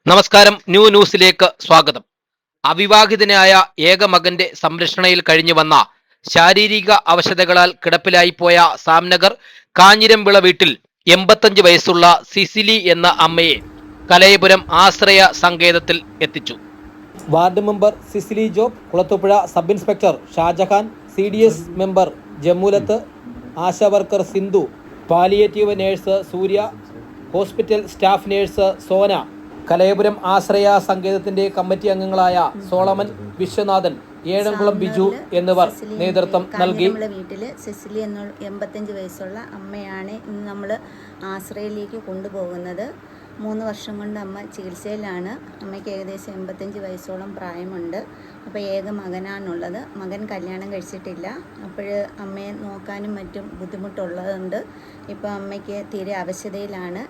നമസ്കാരം. ന്യൂസിലേക്ക് സ്വാഗതം. അവിവാഹിതനായ ഏക മകന്റെ സംരക്ഷണയിൽ കഴിഞ്ഞു വന്ന ശാരീരിക അവശതകളാൽ കിടപ്പിലായിപ്പോയ സാംനഗർ കാഞ്ഞിരംവിള വീട്ടിൽ 85 വയസ്സുള്ള സിസിലി എന്ന അമ്മയെ കലയപുരം ആശ്രയ സങ്കേതത്തിൽ എത്തിച്ചു. Ward member Cicily Job, Kulathupuzha sub inspector Shajahan, CDS member Jammoolath, ASHA worker Sindhu, palliative nurse Surya, hospital staff nurse Sona, Kalayapuram Ashraya സങ്കേതത്തിന്റെ കമ്മിറ്റി അംഗങ്ങളായ സോളമൻ, വിശ്വനാഥൻ, ഏഴംകുളം ബിജു എന്നിവർ നേതൃത്വം നൽകി. വീട്ടില് സിസിലി എന്ന 85 വയസ്സുള്ള അമ്മയാണ് ഇന്ന് നമ്മൾ ആശ്രയയിലേക്ക് കൊണ്ടുപോകുന്നത്. 3 വർഷം കൊണ്ട് അമ്മ ചികിത്സയിലാണ്. അമ്മയ്ക്ക് ഏകദേശം 85 വയസ്സോളം പ്രായമുണ്ട്. അപ്പോൾ ഏക മകനാണുള്ളത്. മകൻ കല്യാണം കഴിച്ചിട്ടില്ല. അപ്പോൾ അമ്മയെ നോക്കാനും മറ്റും ബുദ്ധിമുട്ടുള്ളതുകൊണ്ട് ഇപ്പോൾ അമ്മയ്ക്ക് തീരെ അവശതയിലാണ്.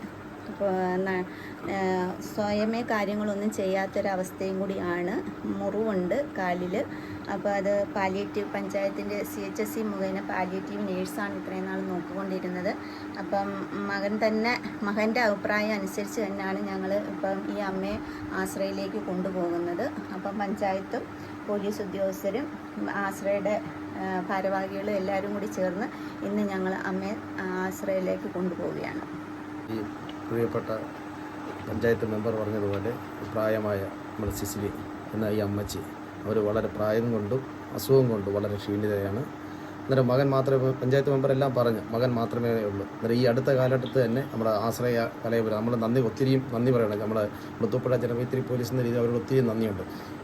സ്വയമേ കാര്യങ്ങളൊന്നും ചെയ്യാത്തൊരവസ്ഥയും കൂടിയാണ്. മുറിവുണ്ട് കാലിൽ. അപ്പോൾ അത് പാലിയേറ്റീവ് പഞ്ചായത്തിൻ്റെ CHSC മുഖേന പാലിയേറ്റീവ് നേഴ്സാണ് ഇത്രയും നാൾ നോക്കിക്കൊണ്ടിരുന്നത്. അപ്പം മകൻ്റെ അഭിപ്രായം അനുസരിച്ച് തന്നെയാണ് ഞങ്ങൾ ഇപ്പം ഈ അമ്മയെ ആശ്രയയിലേക്ക് കൊണ്ടുപോകുന്നത്. അപ്പം പഞ്ചായത്തും പോലീസ് ഉദ്യോഗസ്ഥരും ആശ്രയയുടെ ഭാരവാഹികളും എല്ലാവരും കൂടി ചേർന്ന് ഇന്ന് ഞങ്ങൾ അമ്മയെ ആശ്രയയിലേക്ക് കൊണ്ടുപോവുകയാണ്. പ്രിയപ്പെട്ട പഞ്ചായത്ത് മെമ്പർ പറഞ്ഞതുപോലെ പ്രായമായ നമ്മുടെ സിസിലി എന്ന ഈ അമ്മച്ചി അവർ വളരെ പ്രായം കൊണ്ടും അസുഖം കൊണ്ടും വളരെ ക്ഷീണിതയാണ്. അന്നേരം മകൻ മാത്രമേ, പഞ്ചായത്ത് മെമ്പർ എല്ലാം പറഞ്ഞു, മകൻ മാത്രമേ ഉള്ളൂ. അന്നേരം ഈ അടുത്ത കാലഘട്ടത്തിൽ തന്നെ നമ്മുടെ ആശ്രയ കലയപുരം നമ്മൾ ഒത്തിരിയും നന്ദി പറയണം. നമ്മുടെ കുളത്തൂപ്പുഴ ജനമൈത്രി പോലീസ് എന്ന രീതിയിൽ അവരോട് ഒത്തിരി നന്ദിയുണ്ട്.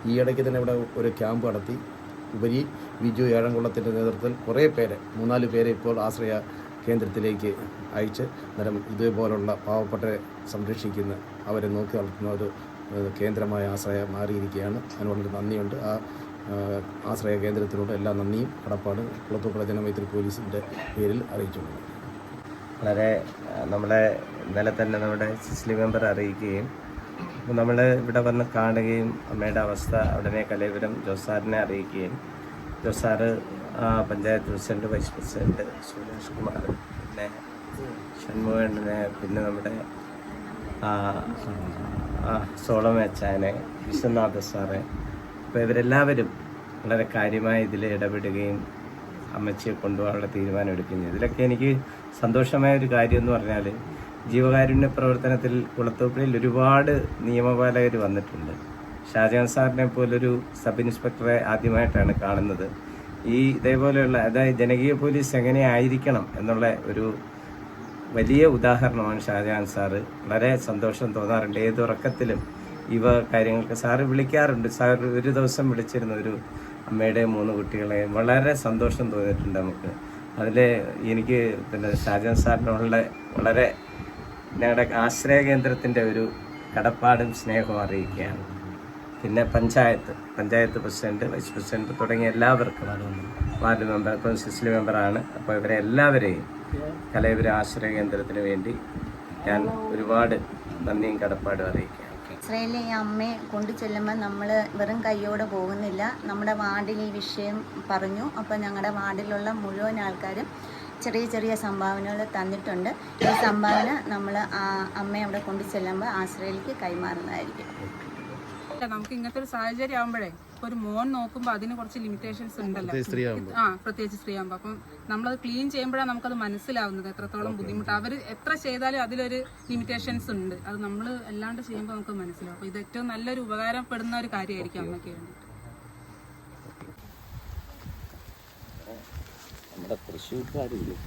ഈ ഇടയ്ക്ക് തന്നെ ഇവിടെ ഒരു ക്യാമ്പ് നടത്തി ഉപരി ബിജു ഏഴംകുളത്തിൻ്റെ നേതൃത്വത്തിൽ കുറേ പേരെ 3-4 പേരെ ഇപ്പോൾ ആശ്രയ കേന്ദ്രത്തിലേക്ക് അയച്ച് അന്നേരം ഇതുപോലുള്ള പാവപ്പെട്ടവരെ സംരക്ഷിക്കുന്ന, അവരെ നോക്കി നടത്തുന്ന ഒരു കേന്ദ്രമായ ആശ്രയ മാറിയിരിക്കുകയാണ്. അതിന് വളരെ നന്ദിയുണ്ട്. ആ ആശ്രയ കേന്ദ്രത്തിനോട് എല്ലാ നന്ദിയും കടപ്പാടും കുളത്തൂപ്പുഴ ജനമൈത്രി പോലീസിൻ്റെ പേരിൽ അറിയിച്ചുകൊണ്ട് വളരെ നമ്മളെ ഇന്നലെ തന്നെ നമ്മുടെ സിസിലി മെമ്പർ അറിയിക്കുകയും അപ്പോൾ നമ്മൾ ഇവിടെ വന്ന് കാണുകയും അമ്മയുടെ അവസ്ഥ ഉടനെ കലയപുരം ജോസാറിനെ അറിയിക്കുകയും ജോസാറ് panchayat president, vice president Suresh Kumar, പിന്നെ ഷൺമുഖനെ, പിന്നെ നമ്മുടെ സോളമൻ അച്ചായനെ, വിശ്വനാഥ സാറെ, അപ്പോൾ ഇവരെല്ലാവരും വളരെ കാര്യമായി ഇതിൽ ഇടപെടുകയും അമ്മച്ചിയെ കൊണ്ടുപോകാനുള്ള തീരുമാനം എടുക്കുകയും ചെയ്തു. ഇതിലൊക്കെ എനിക്ക് സന്തോഷമായ ഒരു കാര്യം എന്ന് പറഞ്ഞാൽ ജീവകാരുണ്യ പ്രവർത്തനത്തിൽ കുളത്തൂപ്പുഴയിൽ ഒരുപാട് നിയമപാലകർ വന്നിട്ടുണ്ട്. ഷാജഹാൻ സാറിനെ പോലൊരു സബ് ഇൻസ്പെക്ടറെ ആദ്യമായിട്ടാണ് കാണുന്നത്. ഇതേപോലെയുള്ള, അതായത് ജനകീയ പോലീസ് എങ്ങനെയായിരിക്കണം എന്നുള്ള ഒരു വലിയ ഉദാഹരണമാണ് ഷാജഹാൻ സാറ്. വളരെ സന്തോഷം തോന്നാറുണ്ട്. ഏതുറക്കത്തിലും ഇവ കാര്യങ്ങൾക്ക് സാറ് വിളിക്കാറുണ്ട്. സാർ ഒരു ദിവസം വിളിച്ചിരുന്ന ഒരു അമ്മയുടെ 3 കുട്ടികളെ വളരെ സന്തോഷം തോന്നിയിട്ടുണ്ട് നമുക്ക്. അതിൽ എനിക്ക് പിന്നെ ഷാജഹാൻ സാറിനുള്ള വളരെ ഞങ്ങളുടെ ആശ്രയ കേന്ദ്രത്തിൻ്റെ ഒരു കടപ്പാടും സ്നേഹവും അറിയിക്കുകയാണ്. പിന്നെ പഞ്ചായത്ത് പ്രസിഡന്റ്, വൈസ് പ്രസിഡന്റ് തുടങ്ങിയ എല്ലാവർക്കും, വാർഡ് മെമ്പർ, ഇപ്പം സിസിലി മെമ്പറാണ്. അപ്പോൾ ഇവരെ എല്ലാവരെയും കലയപുരം ആശ്രയ കേന്ദ്രത്തിന് വേണ്ടി ഞാൻ ഒരുപാട് നന്ദിയും കടപ്പാടും അറിയിക്കുകയാണ്. ആശ്രയയിലെ ഈ അമ്മയെ കൊണ്ടു ചെല്ലുമ്പോൾ നമ്മൾ വെറും കൈയോടെ പോകുന്നില്ല. നമ്മുടെ വാർഡിൽ ഈ വിഷയം പറഞ്ഞു. അപ്പോൾ ഞങ്ങളുടെ വാർഡിലുള്ള മുഴുവൻ ആൾക്കാരും ചെറിയ സംഭാവനകൾ തന്നിട്ടുണ്ട്. ഈ സംഭാവന നമ്മൾ അമ്മയെ അവിടെ കൊണ്ടു ചെല്ലുമ്പോൾ ആശ്രയയിലേക്ക് കൈമാറുന്നതായിരിക്കും. നമുക്ക് ഇങ്ങനത്തെ ഒരു സാഹചര്യം ആകുമ്പോഴേ ഒരു മോൻ നോക്കുമ്പോൾ അതിന് കുറച്ച് ലിമിറ്റേഷൻസ് ഉണ്ടല്ലോ, പ്രത്യേകിച്ച് സ്ത്രീ ആകുമ്പോൾ. അപ്പം നമ്മളത് ക്ലീൻ ചെയ്യുമ്പോഴാണ് നമുക്കത് മനസ്സിലാവുന്നത് എത്രത്തോളം ബുദ്ധിമുട്ട്. അവർ എത്ര ചെയ്താലും അതിലൊരു ലിമിറ്റേഷൻസ് ഉണ്ട്. അത് നമ്മൾ അല്ലാണ്ട് ചെയ്യുമ്പോൾ നമുക്ക് മനസ്സിലാവും. അപ്പോൾ ഇത് ഏറ്റവും നല്ലൊരു ഉപകാരപ്പെടുന്ന ഒരു കാര്യമായിരിക്കും അമ്മയ്ക്ക് വേണ്ടിയിട്ട്. നമ്മുടെ തൃശ്ശൂർക്കാരില്ലേ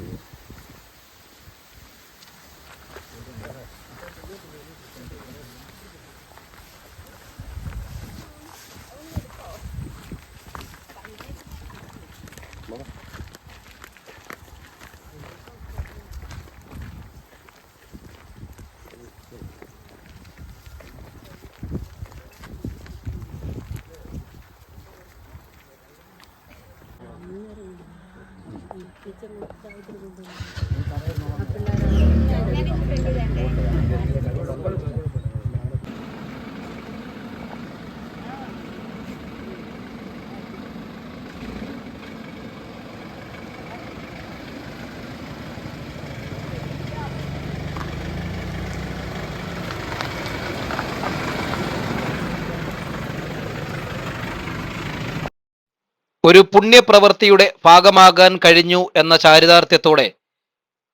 ഒരു പുണ്യപ്രവൃത്തിയുടെ ഭാഗമാകാൻ കഴിഞ്ഞു എന്ന ചാരിതാർത്ഥ്യത്തോടെ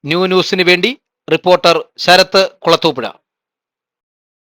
ന്യൂസിന് വേണ്ടി റിപ്പോർട്ടർ ശരത്ത് കുളത്തൂപ്പുഴ.